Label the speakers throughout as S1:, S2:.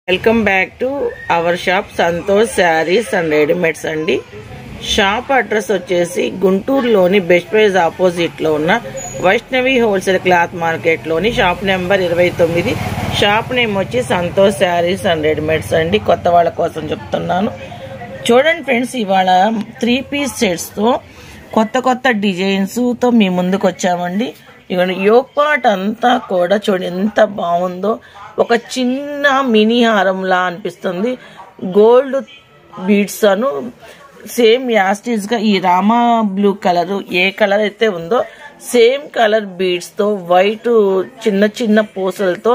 S1: Welcome back to our shop Santosh saris and readymades అండి. Shop address వచ్చేసి గుంటూరులోని బెస్ట్ ప్రైజ్ ఆపోజిట్ లో ఉన్న వైష్ణవి హోల్సేల్ క్లాత్ మార్కెట్ లోని షాప్ నెంబర్ 29. షాప్ నేమ్ వచ్చి సంతోష్ శారీస్ అండ్ రెడీమేడ్స్ అండి. కొత్త వాళ్ళ కోసం చెప్తున్నాను. చూడండి ఫ్రెండ్స్, ఇవాళ 3 పీస్ సెట్స్ తో కొత్త డిజైన్స్ తో మీ ముందుకు వచ్చామండి. ఇవన్నీ యోగ్ పార్ట్ అంతా కూడా చూడండి ఎంత బాగుందో. ఒక చిన్న మినీ హారంలా అనిపిస్తుంది. గోల్డ్ బీడ్స్ అను సేమ్ యాస్టీస్ గా ఈ రామా బ్లూ కలర్ ఏ కలర్ అయితే ఉందో సేమ్ కలర్ బీడ్స్ తో వైట్ చిన్న పూసలతో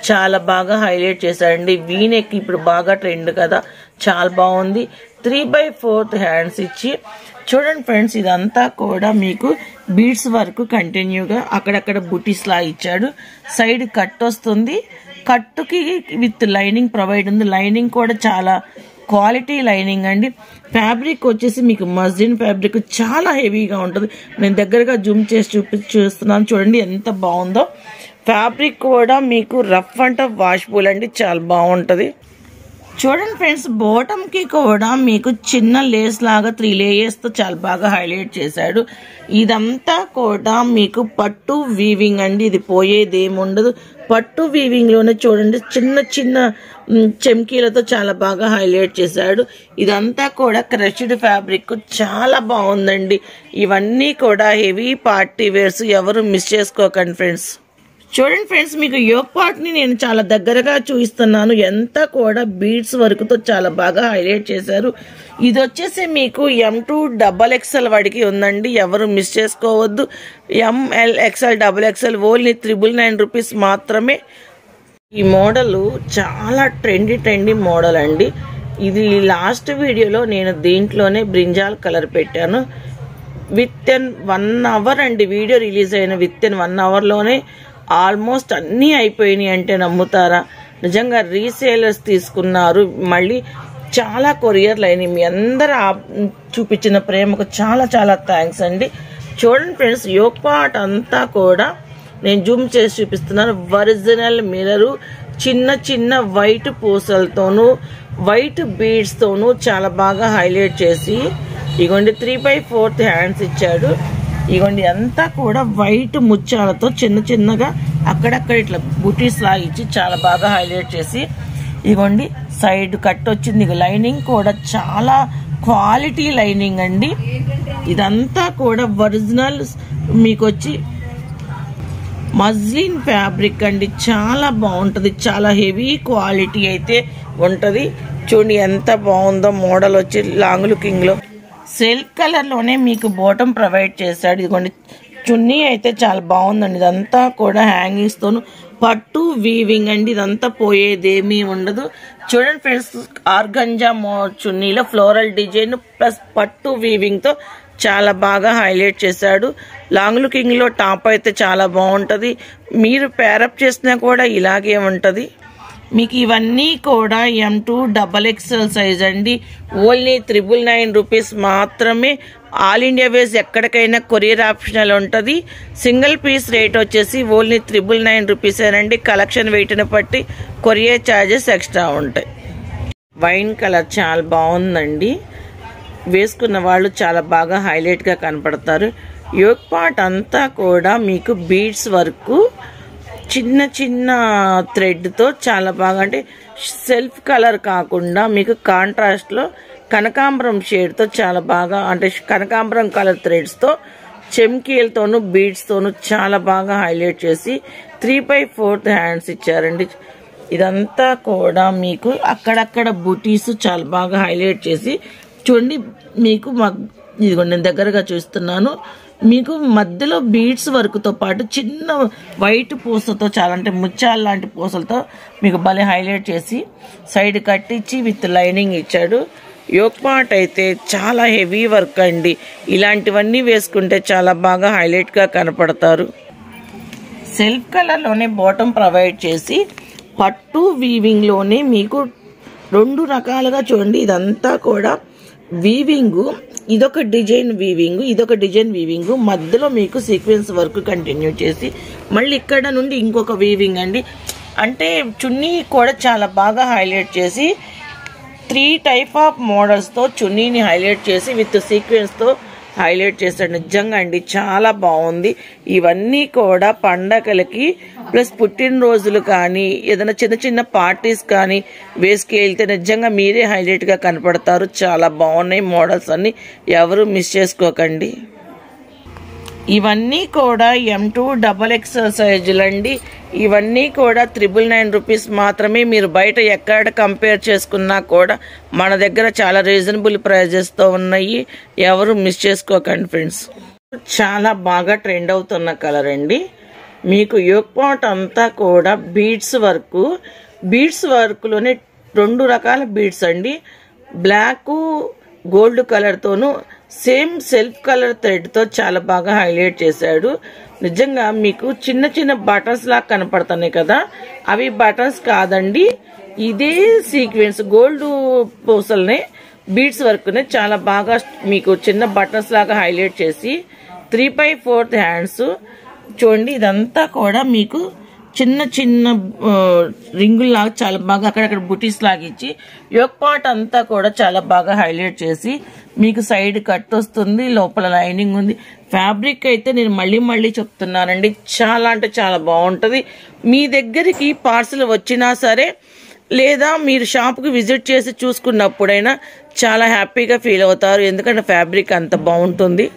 S1: చాలా బాగా హైలైట్ చేశారండి. వీనెక్ ఇప్పుడు బాగా ట్రెండ్ కదా, చాలా బాగుంది. 3/4 హ్యాండ్స్ ఇచ్చి చూడండి ఫ్రెండ్స్, ఇదంతా కూడా మీకు బీడ్స్ వరకు కంటిన్యూగా అక్కడక్కడ బుటీస్ లా ఇచ్చాడు. సైడ్ కట్ వస్తుంది, కట్టుకి విత్ లైనింగ్ ప్రొవైడ్ ఉంది. లైనింగ్ కూడా చాలా క్వాలిటీ లైనింగ్ అండి. ఫ్యాబ్రిక్ వచ్చేసి మీకు మస్లిన్ ఫ్యాబ్రిక్ చాలా హెవీగా ఉంటుంది. నేను దగ్గరగా జూమ్ చేసి చూస్తున్నాను, చూడండి ఎంత బాగుందో. ఫ్యాబ్రిక్ కూడా మీకు రఫ్ అండ్ టఫ్ వాషబుల్ అండి, చాలా బాగుంటుంది. చూడండి ఫ్రెండ్స్, బాటమ్ కి కూడా మీకు చిన్న లేస్ లాగా 3 లేయర్స్ తో చాలా బాగా హైలైట్ చేశాడు. ఇదంతా కూడా మీకు పట్టు వీవింగ్ అండి, ఇది పోయేది ఏముండదు. పట్టు వీవింగ్ లోనే చూడండి చిన్న చెమ్కీలతో చాలా బాగా హైలైట్ చేశాడు. ఇదంతా కూడా క్రష్డ్ ఫ్యాబ్రిక్ చాలా బాగుందండి. ఇవన్నీ కూడా హెవీ పార్టీ వేర్స్, ఎవరు మిస్ చేసుకోకండి ఫ్రెండ్స్. చూడండి ఫ్రెండ్స్, మీకు యోగ్ పార్ట్ ని నేను చాలా దగ్గరగా చూపిస్తున్నాను. ఎంత కూడా బీడ్స్ వరకుతో చాలా బాగా హైలైట్ చేశారు. ఇది వచ్చేసి మీకు M2 XXL వాడికి ఉందండి, ఎవరు మిస్ చేసుకోవద్దు. ML XL XXL only 999 rupees మాత్రమే. ఈ మోడల్ చాలా ట్రెండీ మోడల్ అండి. ఇది లాస్ట్ వీడియోలో నేను దీంట్లోనే బ్రింజాల్ కలర్ పెట్టాను. విత్ ఇన్ 1 అవర్ అండి, వీడియో రిలీజ్ అయిన విత్ ఇన్ 1 అవర్ లోనే ఆల్మోస్ట్ అన్నీ అయిపోయినాయి అంటే నమ్ముతారా? నిజంగా రీసేలర్స్ తీసుకున్నారు, మళ్ళీ చాలా కొరియర్లు అయినాయి. మీ అందరూ చూపించిన ప్రేమకు చాలా థ్యాంక్స్ అండి. చూడండి ఫ్రెండ్స్, యోగ్ పార్ట్ అంతా కూడా నేను జూమ్ చేసి చూపిస్తున్నాను. ఒరిజినల్ మిరరు చిన్న వైట్ పూసలతోనూ వైట్ బీడ్స్ తోనూ చాలా బాగా హైలైట్ చేసి ఇగోండి 3/4 హ్యాండ్స్ ఇచ్చాడు. ఇగోండి అంతా కూడా వైట్ ముత్యాలతో చిన్నగా అక్కడక్కడ ఇట్లా బుటీస్ లా ఇచ్చి చాలా బాగా హైలైట్ చేసి ఇగోండి సైడ్ కట్ వచ్చింది. లైనింగ్ కూడా చాలా క్వాలిటీ లైనింగ్ అండి. ఇదంతా కూడా ఒరిజినల్ మీకు వచ్చి మస్లిన్ ఫ్యాబ్రిక్ అండి, చాలా బాగుంటది. చాలా హెవీ క్వాలిటీ అయితే ఉంటది. చూడండి ఎంత బాగుందో. మోడల్ వచ్చి లాంగ్ లుకింగ్ లో సిల్క్ కలర్ లోనే మీకు బాటమ్ ప్రొవైడ్ చేశాడు. ఇదిగోండి చున్నీ అయితే చాలా బాగుందండి. ఇదంతా కూడా హ్యాంగింగ్స్ తోను పట్టు వీవింగ్ అండి, ఇదంతా పోయేదేమీ ఉండదు. చూడండి ఫ్రెండ్స్, ఆర్గంజా చున్నీలో ఫ్లోరల్ డిజైన్ ప్లస్ పట్టు వీవింగ్ తో చాలా బాగా హైలైట్ చేశాడు. లాంగ్ లుకింగ్ లో టాప్ అయితే చాలా బాగుంటది. మీరు పేరప్ చేసినా కూడా ఇలాగే ఉంటది. మీకు ఇవన్నీ కూడా M2 XXL సైజ్ అండి. ఓన్లీ 999 రూపీస్ మాత్రమే. ఆల్ ఇండియా వేస్ ఎక్కడికైనా కొరియర్ ఆప్షనల్ ఉంటుంది. సింగిల్ పీస్ రేట్ వచ్చేసి ఓన్లీ 999 రూపీసేనండి. కలెక్షన్ వెయిట్ని బట్టి కొరియర్ ఛార్జెస్ ఎక్స్ట్రా ఉంటాయి. వైన్ కలర్ చాలా బాగుందండి, వేసుకున్న వాళ్ళు చాలా బాగా హైలైట్గా కనపడతారు. యోగ్ పార్ట్ అంతా కూడా మీకు బీడ్స్ వరకు చిన్న థ్రెడ్తో చాలా బాగా, అంటే సెల్ఫ్ కలర్ కాకుండా మీకు కాంట్రాస్ట్లో కనకాంబరం షేడ్తో చాలా బాగా, అంటే కనకాంబరం కలర్ థ్రెడ్స్తో చెమ్కీలతోనూ బీడ్స్తోనూ చాలా బాగా హైలైట్ చేసి 3/4 హ్యాండ్స్ ఇచ్చారండి. ఇదంతా కూడా మీకు అక్కడక్కడ బుటీస్ చాలా బాగా హైలైట్ చేసి చూడండి. మీకు ఇదిగోండి నేను దగ్గరగా చూస్తున్నాను. మీకు మధ్యలో బీడ్స్ వర్క్తో పాటు చిన్న వైట్ పూసతో చాలా, అంటే ముత్యాల లాంటి పూసలతో మీకు భలే హైలైట్ చేసి సైడ్ కట్టించి విత్ లైనింగ్ ఇచ్చాడు. యోగ్ పార్ట్ అయితే చాలా హెవీ వర్క్ అండి. ఇలాంటివన్నీ వేసుకుంటే చాలా బాగా హైలైట్గా కనపడతారు. సెల్ఫ్ కలర్లోనే బాటమ్ ప్రొవైడ్ చేసి పట్టు వీవింగ్లోనే మీకు 2 రకాలుగా చూడండి. ఇదంతా కూడా వీవింగ్, ఇదొక డిజైన్ వీవింగ్, మధ్యలో మీకు సీక్వెన్స్ వర్క్ కంటిన్యూ చేసి మళ్ళీ ఇక్కడ నుండి ఇంకొక వీవింగ్ అండి. అంటే చున్నీ కూడా చాలా బాగా హైలైట్ చేసి 3 టైప్ ఆఫ్ మోడల్స్తో చున్నీని హైలైట్ చేసి విత్ సీక్వెన్స్తో హైలైట్ చేశాడు. నిజంగా అండి చాలా బాగుంది. ఇవన్నీ కూడా పండగలకి ప్లస్ పుట్టినరోజులు కానీ ఏదైనా చిన్న చిన్న పార్టీస్ కానీ వేసుకెళ్తే నిజంగా మీరే హైలైట్గా కనపడతారు. చాలా బాగున్నాయి మోడల్స్ అన్ని, ఎవరు మిస్ చేసుకోకండి. ఇవన్నీ కూడా M2 XXL సైజులు అండి. ఇవన్నీ కూడా 999 రూపీస్ మాత్రమే. మీరు బయట ఎక్కడ కంపేర్ చేసుకున్నా కూడా మన దగ్గర చాలా రీజనబుల్ ప్రైజెస్తో ఉన్నాయి. ఎవరు మిస్ చేసుకోకండి ఫ్రెండ్స్. చాలా బాగా ట్రెండ్ అవుతున్న కలర్ అండి. మీకు యోక్ పాట్ అంతా కూడా బీడ్స్ వర్క్లోనే 2 రకాల బీడ్స్ అండి. బ్లాక్ గోల్డ్ కలర్తోనూ సేమ్ సెల్ఫ్ కలర్ థ్రెడ్తో చాలా బాగా హైలైట్ చేశాడు. నిజంగా మీకు చిన్న చిన్న బటన్స్ లాగా కనపడుతున్నాయి కదా, అవి బటన్స్ కాదండి. ఇదే సీక్వెన్స్ గోల్డ్ పూసల్ని బీడ్స్ వర్క్ని చాలా బాగా మీకు చిన్న బటన్స్ లాగా హైలైట్ చేసి 3/4 హ్యాండ్స్ చూడండి. ఇదంతా కూడా మీకు చిన్న చిన్న రింగుల్లాగా చాలా బాగా అక్కడక్కడ బుటీస్ లాగా ఇచ్చి యోక్ పార్ట్ అంతా కూడా చాలా బాగా హైలైట్ చేసి మీకు సైడ్ కట్ వస్తుంది, లోపల లైనింగ్ ఉంది. ఫ్యాబ్రిక్ అయితే నేను మళ్ళీ చెప్తున్నానండి, చాలా అంటే చాలా బాగుంటుంది. మీ దగ్గరికి పార్సల్ వచ్చినా సరే లేదా మీరు షాప్కి విజిట్ చేసి చూసుకున్నప్పుడైనా చాలా హ్యాపీగా ఫీల్ అవుతారు, ఎందుకంటే ఫ్యాబ్రిక్ అంత బాగుంటుంది.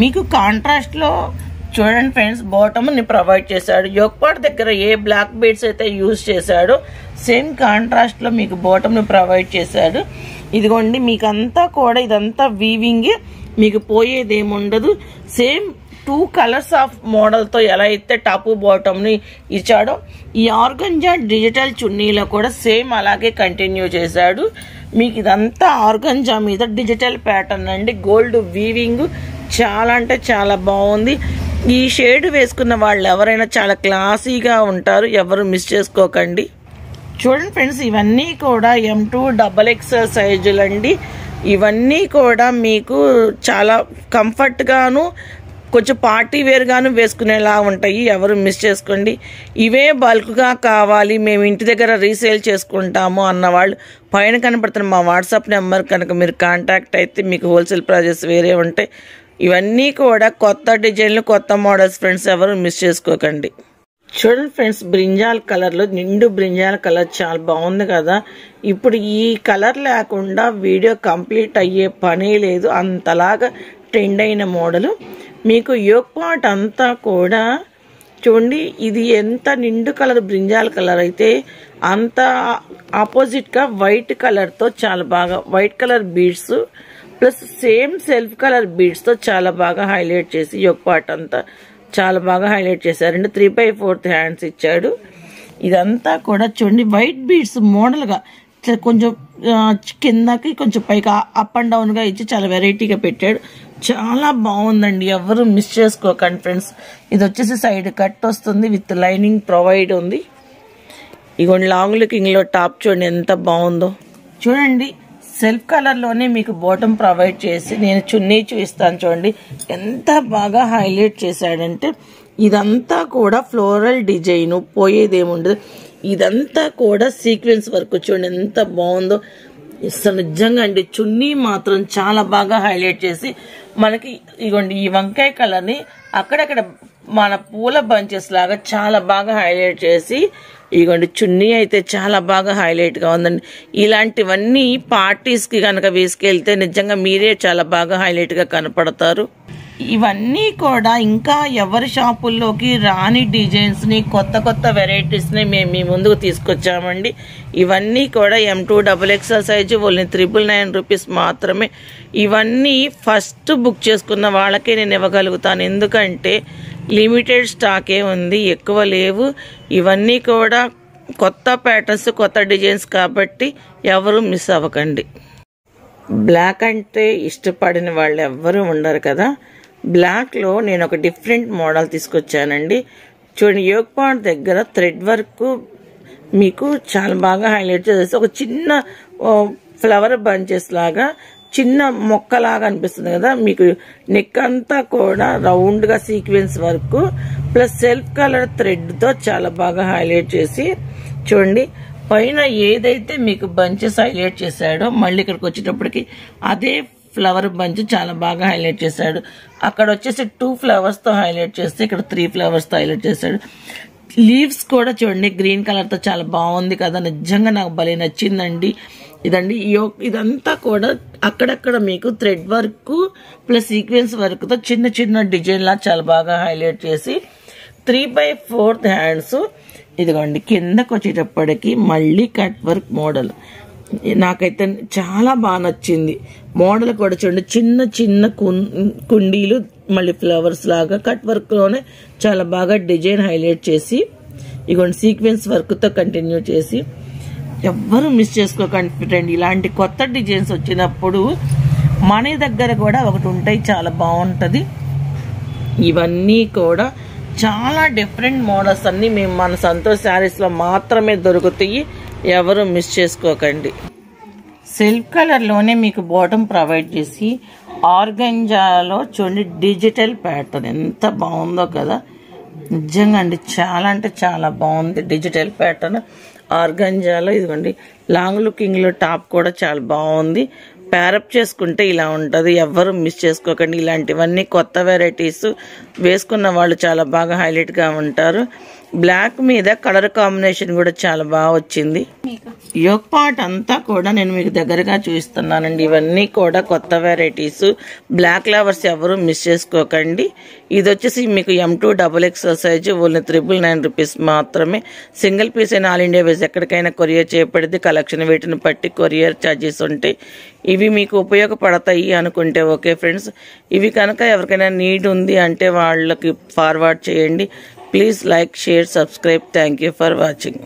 S1: మీకు కాంట్రాస్ట్లో చూడండి ఫ్రెండ్స్, బాటమ్ని ప్రొవైడ్ చేశాడు. యోక్ పార్ట్ దగ్గర ఏ బ్లాక్ బీడ్స్ అయితే యూజ్ చేశాడో సేమ్ కాంట్రాస్ట్లో మీకు బాటమ్ని ప్రొవైడ్ చేశాడు. ఇదిగోండి మీకు అంతా కూడా ఇదంతా వీవింగ్, మీకు పోయేది ఏముండదు. సేమ్ 2 కలర్స్ ఆఫ్ మోడల్తో ఎలా అయితే టాపు బాటమ్ని ఇచ్చాడో ఈ ఆర్గంజా డిజిటల్ చున్నీలో కూడా సేమ్ అలాగే కంటిన్యూ చేశాడు. మీకు ఇదంతా ఆర్గంజా మీద డిజిటల్ ప్యాటర్న్ అండి, గోల్డ్ వీవింగ్, చాలా అంటే చాలా బాగుంది. ఈ షేడ్ వేసుకున్న వాళ్ళు ఎవరైనా చాలా క్లాసీగా ఉంటారు, ఎవరు మిస్ చేసుకోకండి. చూడండి ఫ్రెండ్స్, ఇవన్నీ కూడా M2 XXL సైజులు అండి. ఇవన్నీ కూడా మీకు చాలా కంఫర్ట్గాను కొంచెం పార్టీ వేర్గాను వేసుకునేలా ఉంటాయి, ఎవరు మిస్ చేసుకోండి. ఇవే బల్క్గా కావాలి, మేము ఇంటి దగ్గర రీసేల్ చేసుకుంటాము అన్నవాళ్ళు పైన కనపడుతున్న మా వాట్సాప్ నెంబర్ కనుక మీరు కాంటాక్ట్ అయితే మీకు హోల్సేల్ ప్రైజెస్ వేరే ఉంటాయి. ఇవన్నీ కూడా కొత్త డిజైన్లు, కొత్త మోడల్స్ ఫ్రెండ్స్, ఎవరు మిస్ చేసుకోకండి. చూడండి ఫ్రెండ్స్, బ్రింజాల్ కలర్లో నిండు బ్రింజాల్ కలర్ చాలా బాగుంది కదా. ఇప్పుడు ఈ కలర్ లేకుండా వీడియో కంప్లీట్ అయ్యే పనే లేదు, అంతలాగా ట్రెండ్ అయిన మోడలు. మీకు యోక్ పార్ట్ అంతా కూడా చూడండి, ఇది ఎంత నిండు కలర్ బ్రింజాల్ కలర్ అయితే అంత ఆపోజిట్గా వైట్ కలర్తో చాలా బాగా white colour beads plus same self colour బీడ్స్తో చాలా బాగా హైలైట్ చేసి యోక్ పార్ట్ అంతా చాలా బాగా హైలైట్ చేశారండి. 3/4 హ్యాండ్స్ ఇచ్చాడు. ఇదంతా కూడా చూడండి వైట్ బీడ్స్ మోడల్గా కొంచెం కిందకి కొంచెం పైకి అప్ అండ్ డౌన్గా ఇచ్చి చాలా వెరైటీగా పెట్టాడు. చాలా బాగుందండి, ఎవరు మిస్ చేసుకోకండి ఫ్రెండ్స్. ఇది వచ్చేసి సైడ్ కట్ వస్తుంది, విత్ లైనింగ్ ప్రొవైడ్ ఉంది. ఇగోండి లాంగ్ లుకింగ్లో టాప్ చూడండి ఎంత బాగుందో. చూడండి సెల్ఫ్ కలర్లోనే మీకు బాటమ్ ప్రొవైడ్ చేసి నేను చున్నీ చూపిస్తాను. చూడండి ఎంత బాగా హైలైట్ చేశాడంటే ఇదంతా కూడా ఫ్లోరల్ డిజైన్, పోయేదేముండదు. ఇదంతా కూడా సీక్వెన్స్ వర్క్ చూడండి ఎంత బాగుందో. అసలు నిజంగా అండి చున్నీ మాత్రం చాలా బాగా హైలైట్ చేసి మనకి ఇగోండి ఈ వంకాయ కలర్ని అక్కడక్కడ మన పూల బంచెస్ లాగా చాలా బాగా హైలైట్ చేసి ఇగోండి చున్నీ అయితే చాలా బాగా హైలైట్గా ఉందండి. ఇలాంటివన్నీ పార్టీస్కి కనుక వేసుకెళ్తే నిజంగా మీరే చాలా బాగా హైలైట్గా కనపడతారు. ఇవన్నీ కూడా ఇంకా ఎవరి షాపుల్లోకి రాని డిజైన్స్ని, కొత్త కొత్త వెరైటీస్ని మేము మీ ముందుకు తీసుకొచ్చామండి. ఇవన్నీ కూడా M2 XXL size only 999 rupees మాత్రమే. ఇవన్నీ ఫస్ట్ బుక్ చేసుకున్న వాళ్ళకే నేను ఇవ్వగలుగుతాను, ఎందుకంటే లిమిటెడ్ స్టాకే ఉంది, ఎక్కువ లేవు. ఇవన్నీ కూడా కొత్త ప్యాటర్న్స్, కొత్త డిజైన్స్ కాబట్టి ఎవరు మిస్ అవ్వకండి. బ్లాక్ అంటే ఇష్టపడిన వాళ్ళు ఎవ్వరూ ఉండరు కదా. బ్లాక్లో నేను ఒక డిఫరెంట్ మోడల్ తీసుకొచ్చానండి. చూడండి యోక్ పార్ట్ దగ్గర థ్రెడ్ వర్క్ మీకు చాలా బాగా హైలైట్ చేసేసి ఒక చిన్న ఫ్లవర్ బంచెస్ లాగా చిన్న మొక్కలాగా అనిపిస్తుంది కదా. మీకు నెక్ అంతా కూడా రౌండ్గా sequence work plus self colour థ్రెడ్తో చాలా బాగా హైలైట్ చేసి చూడండి పైన ఏదైతే మీకు బంచెస్ హైలైట్ చేశాడో మళ్ళీ ఇక్కడికి వచ్చేటప్పటికి అదే ఫ్లవర్ బంచ్ చాలా బాగా హైలైట్ చేశాడు. అక్కడ వచ్చేసి 2 ఫ్లవర్స్తో హైలైట్ చేస్తే ఇక్కడ 3 ఫ్లవర్స్తో హైలైట్ చేశాడు. లీవ్స్ కూడా చూడండి గ్రీన్ కలర్తో చాలా బాగుంది కదా, నిజంగా నాకు భలే నచ్చిందండి. ఇదండి ఇదంతా కూడా అక్కడక్కడ మీకు థ్రెడ్ వర్క్ ప్లస్ సీక్వెన్స్ వర్క్తో చిన్న చిన్న డిజైన్ లా చాలా బాగా హైలైట్ చేసి 3/4 హ్యాండ్స్. ఇదిగోండి కిందకు వచ్చేటప్పటికి మళ్ళీ కట్ వర్క్ మోడల్. నాకైతే చాలా బాగా నచ్చింది. మోడల్ కూడా చూడండి చిన్న చిన్న కుండీలు మళ్ళీ ఫ్లవర్స్ లాగా కట్ వర్క్లోనే చాలా బాగా డిజైన్ హైలైట్ చేసి ఇగోండి సీక్వెన్స్ వర్క్తో కంటిన్యూ చేసి ఎవ్వరూ మిస్ చేసుకోకండి ఫ్రెండ్. ఇలాంటి కొత్త డిజైన్స్ వచ్చినప్పుడు మన దగ్గర కూడా ఒకటి ఉంటాయి, చాలా బాగుంటుంది. ఇవన్నీ కూడా చాలా డిఫరెంట్ మోడల్స్ అన్నీ మేము మన సంతోష్ శారీస్లో మాత్రమే దొరుకుతాయి, ఎవరు మిస్ చేసుకోకండి. సిల్క్ కలర్లోనే మీకు బాటమ్ ప్రొవైడ్ చేసి ఆర్గంజాలో చూడండి డిజిటల్ ప్యాటర్న్ ఎంత బాగుందో కదా, నిజంగా అండి చాలా అంటే చాలా బాగుంది డిజిటల్ ప్యాటర్న్ ఆర్గంజాలో. ఇదిగోండి లాంగ్ లుకింగ్లో టాప్ కూడా చాలా బాగుంది. ప్యారప్ చేసుకుంటే ఇలా ఉంటుంది, ఎవ్వరూ మిస్ చేసుకోకండి. ఇలాంటివన్నీ కొత్త వెరైటీస్ వేసుకున్న వాళ్ళు చాలా బాగా హైలైట్గా ఉంటారు. బ్లాక్ మీద కలర్ కాంబినేషన్ కూడా చాలా బాగా వచ్చింది. యోక్ పార్ట్ అంతా కూడా నేను మీకు దగ్గరగా చూపిస్తున్నానండి. ఇవన్నీ కూడా కొత్త వెరైటీస్, బ్లాక్ ఫ్లవర్స్ ఎవరు మిస్ చేసుకోకండి. ఇది వచ్చేసి మీకు M2 XXL size only 999 rupees మాత్రమే. సింగిల్ పీస్ అయినా ఆల్ ఇండియా వైజ్ ఎక్కడికైనా కొరియర్ చేయబడింది. కలెక్షన్ వీటిని బట్టి కొరియర్ ఛార్జెస్ ఉంటాయి. ఇవి మీకు ఉపయోగపడతాయి అనుకుంటే ఓకే ఫ్రెండ్స్. ఇవి కనుక ఎవరికైనా నీడ్ ఉంది అంటే వాళ్ళకి ఫార్వర్డ్ చేయండి. Please like, share, subscribe. Thank you for watching.